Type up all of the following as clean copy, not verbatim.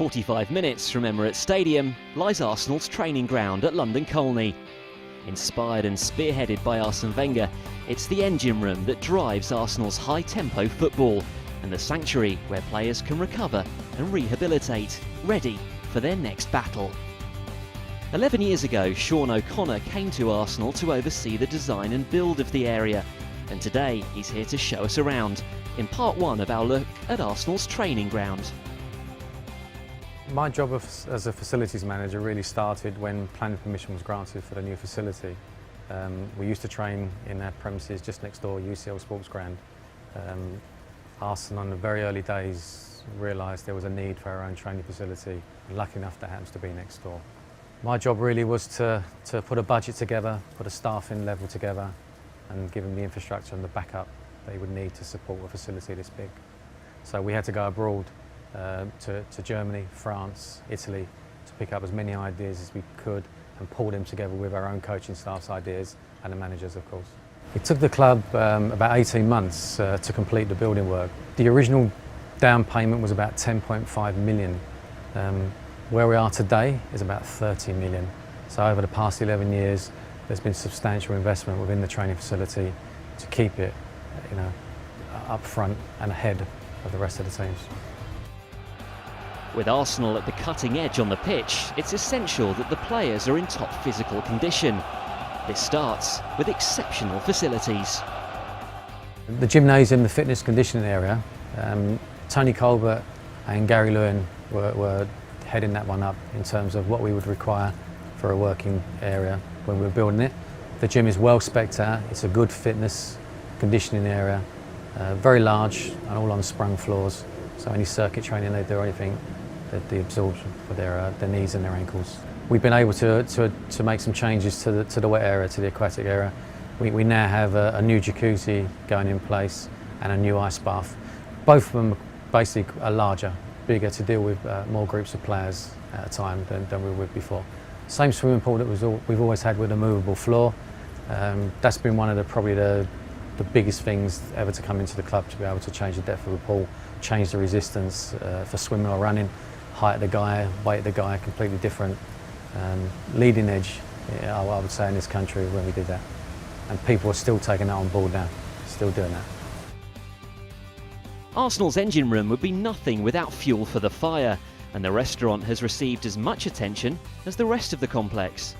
45 minutes from Emirates Stadium lies Arsenal's training ground at London Colney. Inspired and spearheaded by Arsene Wenger, it's the engine room that drives Arsenal's high-tempo football and the sanctuary where players can recover and rehabilitate, ready for their next battle. 11 years ago, Sean O'Connor came to Arsenal to oversee the design and build of the area, and today he's here to show us around in part one of our look at Arsenal's training ground. My job as a facilities manager really started when planning permission was granted for the new facility. We used to train in our premises just next door, UCL Sports Ground. Arsenal in the very early days realised there was a need for our own training facility, and lucky enough that happens to be next door. My job really was to put a budget together, put a staffing level together, and give them the infrastructure and the backup they would need to support a facility this big. So we had to go abroad to Germany, France, Italy to pick up as many ideas as we could and pull them together with our own coaching staff's ideas and the managers, of course. It took the club about 18 months to complete the building work. The original down payment was about 10.5 million. Where we are today is about 30 million. So over the past 11 years, there's been substantial investment within the training facility to keep it, up front and ahead of the rest of the teams. With Arsenal at the cutting edge on the pitch, it's essential that the players are in top physical condition. This starts with exceptional facilities. The gymnasium, the fitness conditioning area, Tony Colbert and Gary Lewin were heading that one up in terms of what we would require for a working area when we were building it. The gym is well spec'd out, it's a good fitness conditioning area, very large and all on sprung floors, so any circuit training they do or anything, the absorption for their knees and their ankles. We've been able to make some changes to the wet area, to the aquatic area. We now have a new jacuzzi going in place and a new ice bath. Both of them basically are larger, bigger to deal with more groups of players at a time than we were with before. Same swimming pool that we've always had with a movable floor. That's been one of probably the biggest things ever to come into the club, to be able to change the depth of the pool, change the resistance for swimming or running, height of the guy, weight of the guy, completely different. Leading edge, I would say, in this country when we did that. And people are still taking that on board now, still doing that. Arsenal's engine room would be nothing without fuel for the fire, and the restaurant has received as much attention as the rest of the complex.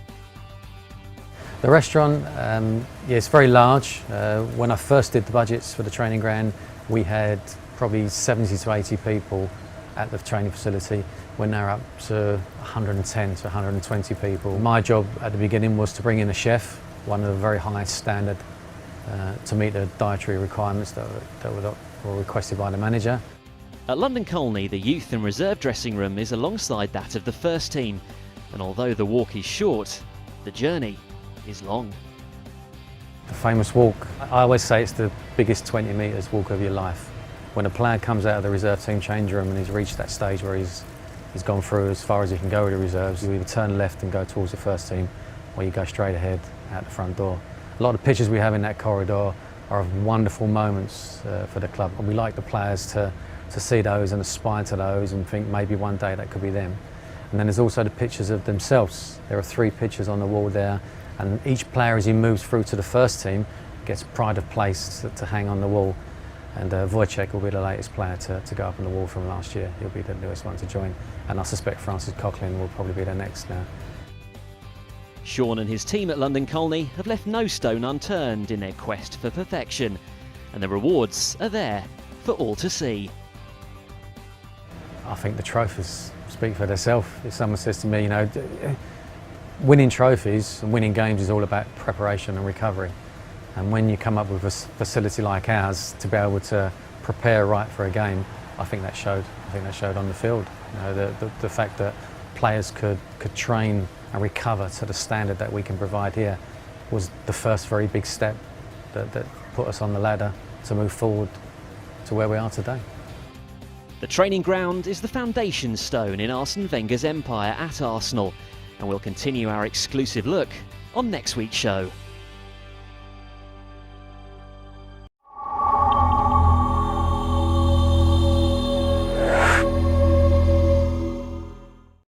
The restaurant, it's very large. When I first did the budgets for the training ground, we had probably 70 to 80 people at the training facility. We're now up to 110 to 120 people. My job at the beginning was to bring in a chef, one of the very highest standard, to meet the dietary requirements that were requested by the manager. At London Colney, the youth and reserve dressing room is alongside that of the first team, and although the walk is short, the journey is long. The famous walk, I always say it's the biggest 20 metres walk of your life. When a player comes out of the reserve team change room and he's reached that stage where he's gone through as far as he can go with the reserves, you either turn left and go towards the first team, or you go straight ahead out the front door. A lot of pictures we have in that corridor are of wonderful moments for the club, and we like the players to see those and aspire to those and think maybe one day that could be them. And then there's also the pictures of themselves. There are 3 pictures on the wall there, and each player as he moves through to the first team gets pride of place to hang on the wall. And Wojciech will be the latest player to go up on the wall from last year. He'll be the newest one to join, and I suspect Francis Coughlin will probably be the next now. Sean and his team at London Colney have left no stone unturned in their quest for perfection, and the rewards are there for all to see. I think the trophies speak for themselves. If someone says to me, winning trophies and winning games is all about preparation and recovery. And when you come up with a facility like ours to be able to prepare right for a game, I think that showed. I think that showed on the field. The fact that players could train and recover to the standard that we can provide here was the first very big step that put us on the ladder to move forward to where we are today. The training ground is the foundation stone in Arsene Wenger's empire at Arsenal, and we'll continue our exclusive look on next week's show.